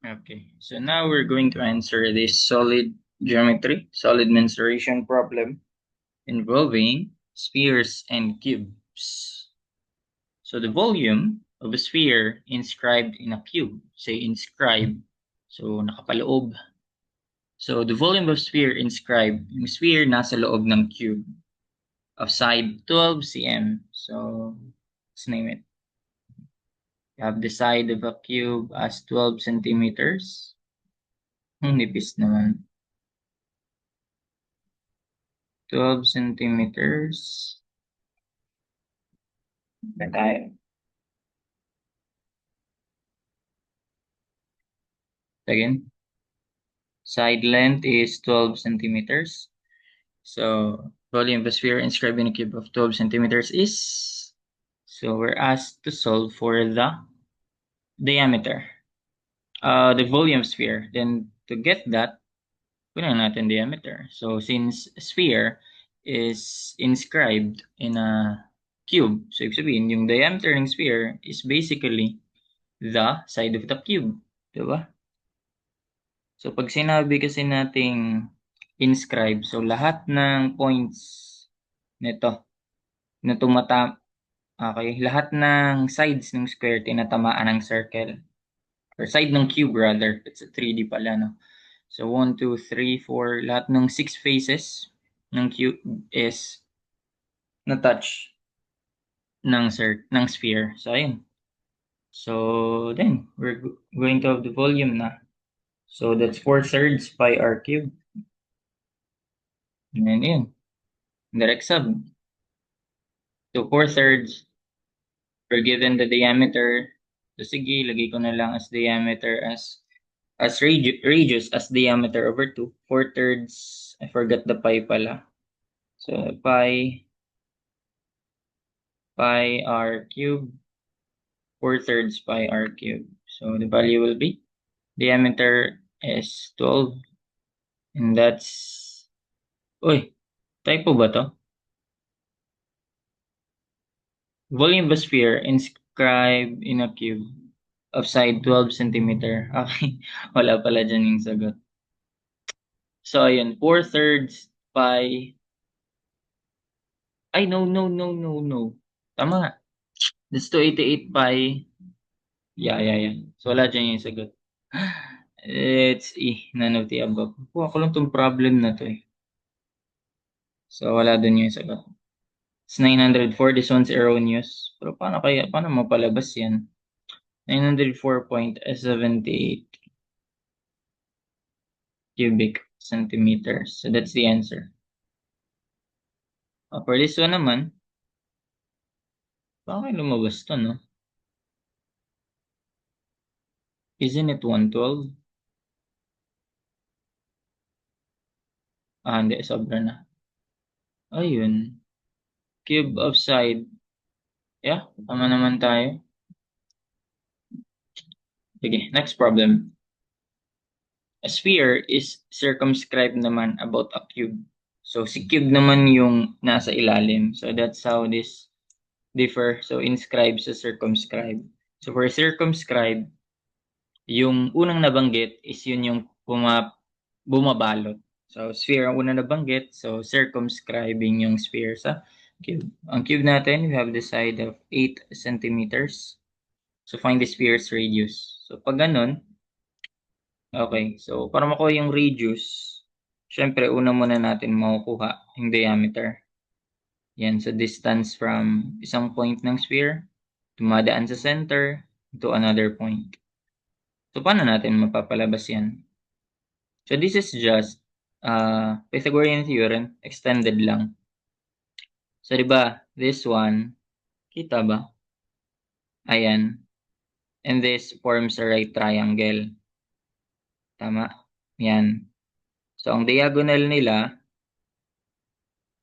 Okay, so now we're going to answer this solid geometry, solid mensuration problem involving spheres and cubes. So the volume of a sphere inscribed in a cube, say inscribed, so nakapaloob. So the volume of sphere inscribed, yung sphere nasa loob ng cube of side 12 cm. So let's name it. You have the side of a cube as 12 centimeters. Nipis naman. 12 centimeters. Na tayo. Again, side length is 12 centimeters. So volume of a sphere inscribed in a cube of 12 centimeters is, so we're asked to solve for the diameter, the volume sphere. Then to get that, kunin natin diameter. So since sphere is inscribed in a cube, so ibig sabihin, yung diameter ng sphere is basically the side of the cube. Diba? So pag sinabi kasi nating inscribe, so lahat ng points nito na okay, lahat ng sides ng square tinatamaan ng circle. Or side ng cube rather. It's a 3D pala, no? So 1, 2, 3, 4, lahat ng 6 faces ng cube is na-touch ng sphere. So ayun. So then, we're going to have the volume na. So that's 4/3 pi r cube. And then yun. Direct sub. So 4/3, we're given the diameter. So sige, lagay ko na lang as diameter as radius as diameter over 2. 4/3, I forgot the pi pala. So pi r cube, 4/3 pi r cube. So the value will be, diameter is 12. And that's, uy, typo ba to? Volume of a sphere inscribed in a cube of side 12 centimeter. Okay, wala pala dyan yung sagot. So, ayun, 4/3 pi. Ay, no. Tama nga. That's 288 pi. Yeah. So, wala dyan yung sagot. Let's see. None of the above. Kuha ko lang tong problem na to eh. So, wala dun yung sagot. It's 904. This one's erroneous. Pero paano mapalabas yan? 904.78 cubic centimeters. So, that's the answer. For this one naman, bakit lumabas to, no? Isn't it 112? Hindi. Sobra na. Ayun. Cube of side. Yeah, tama naman tayo. Sige, next problem. A sphere is circumscribed naman about a cube. So, si cube naman yung nasa ilalim. So, that's how this differ. So, inscribe sa circumscribe. So, for circumscribe, yung unang nabanggit is yun yung bumabalot. So, sphere ang unang nabanggit. So, circumscribing yung sphere sa cube. Ang cube natin, we have the side of 8 centimeters. So, find the sphere's radius. So, pag ganun, okay. So, para makuha yung radius, syempre, una muna natin makukuha yung diameter. Yan, so distance from isang point ng sphere, dumadaan sa center, to another point. So, paano natin mapapalabas yan? So, this is just Pythagorean theorem, extended lang. So, di ba, this one, kita ba? Ayan. And this forms a right triangle. Tama? Yan. So, ang diagonal nila,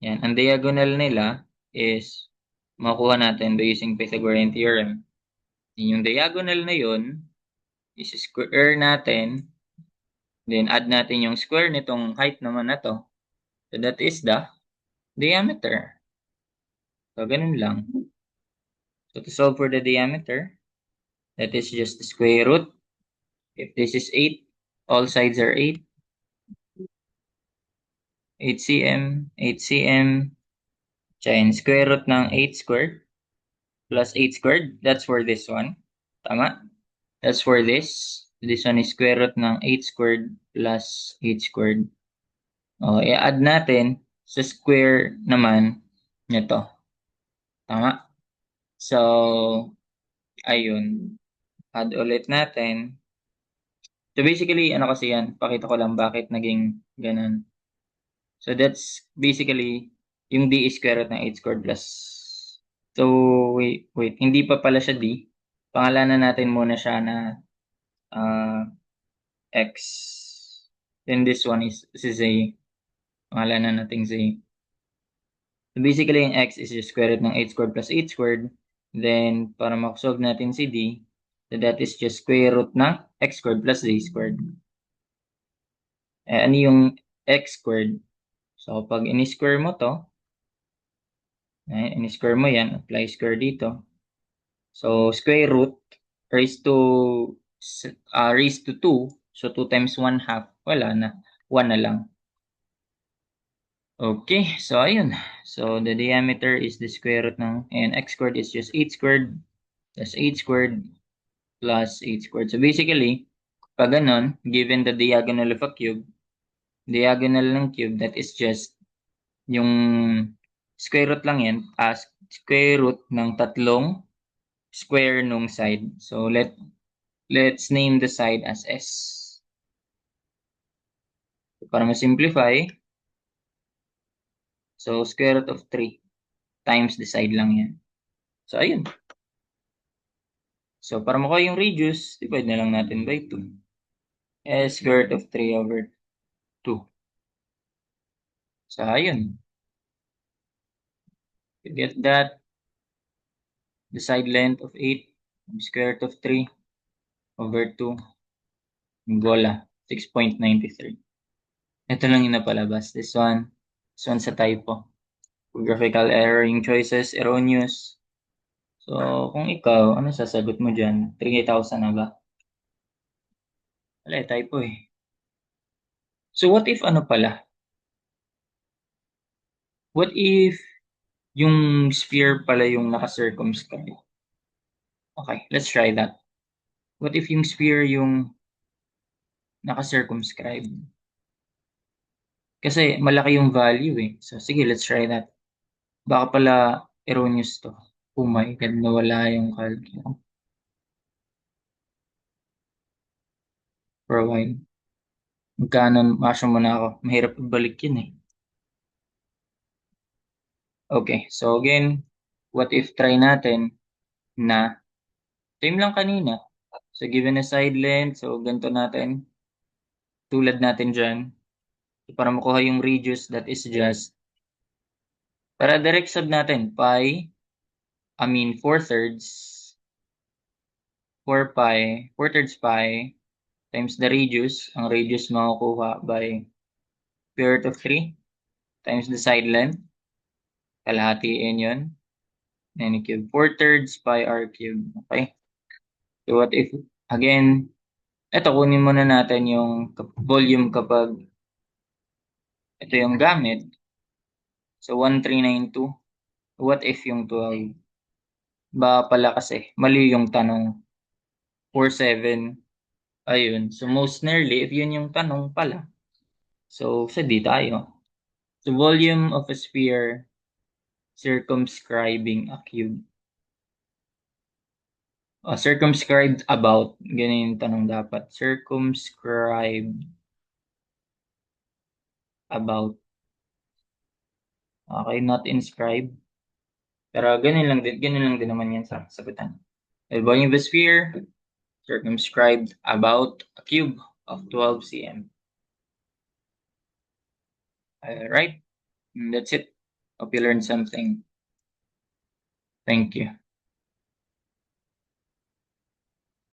yan, ang diagonal nila is, makuha natin by using Pythagorean theorem. Yung diagonal na yun, is square natin, then add natin yung square nitong height naman na to. So, that is the diameter. So, ganun lang. So, to solve for the diameter, that is just the square root If this is 8, all sides are 8. 8 cm, 8 cm, then square root ng 8 squared plus 8 squared. That's for this one. Tama? That's for this. This one is square root ng 8 squared plus 8 squared. O, i-add natin sa square naman nito. Tama? So, ayun. Add ulit natin. So, basically, ano kasi yan? Pakita ko lang bakit naging ganun. So, that's basically yung d is square root ng 8 squared plus. So, wait. Hindi pa pala siya d. Pangalanan natin muna siya na x. Then this one is z. Pangalanan natin z. So basically, yung x is just square root ng 8 squared plus 8 squared. Then, para makasolve natin si d, so that is just square root ng x squared plus z squared. Ano yung x squared? So, pag in-square mo to, in-square mo yan, apply square dito. So, square root raised to 2. So, 2 times 1 half. Wala na. 1 na lang. Okay, so ayun. So, the diameter is the square root ng, and x squared is just 8 squared. That's 8 squared plus 8 squared. So, basically, pag ganon, given the diagonal of a cube, diagonal ng cube, that is just yung square root lang yan, as square root ng tatlong square nung side. So, let's name the side as S. So, para ma-simplify, so square root of 3 times the side lang yan. So, ayun. So, para makuha yung radius, divide na lang natin by 2. S square root of 3 over 2. So, ayun. You get that. The side length of 8 square root of 3 over 2. Gola, 6.93. Ito lang yung napalabas. This one sa typo. Graphical error yung choices, erroneous. So, kung ikaw, ano sasagot mo dyan? 3,000 na ba? Wala, typo eh. So, what if ano pala? What if yung sphere pala yung naka-circumscribe? Okay, let's try that. What if yung sphere yung naka-circumscribe? Kasi malaki yung value eh. So, sige, let's try that. Baka pala erroneous to. Oh my God, nawala yung calculus. For a while. Magkano, masya mo na ako. Mahirap ibalik yun eh. Okay, so again, what if try natin na same lang kanina. So given a side length, so ganito natin. Tulad natin dyan. So, para makuha yung radius, that is just, para direct sub natin, 4/3, 4/3 pi times the radius. Ang radius makukuha by square root of 3 times the side length. Kalahatiin yun. Then cube 4/3 pi r cube. Okay? So what if, again, eto kunin muna natin yung volume kapag ito yung gamit. So 1392. What if yung 12? Ba pala kasi, mali yung tanong. 47. Ayun. So most nearly, if yun yung tanong pala. So sa di tayo. So volume of a sphere circumscribing a cube. Circumscribed about. Ganyan yung tanong dapat. Circumscribed about. Okay, not inscribed. Pero ganun lang din naman yan sa sagutan. The volume of a sphere circumscribed about a cube of 12 cm. Alright, that's it. Hope you learned something. Thank you.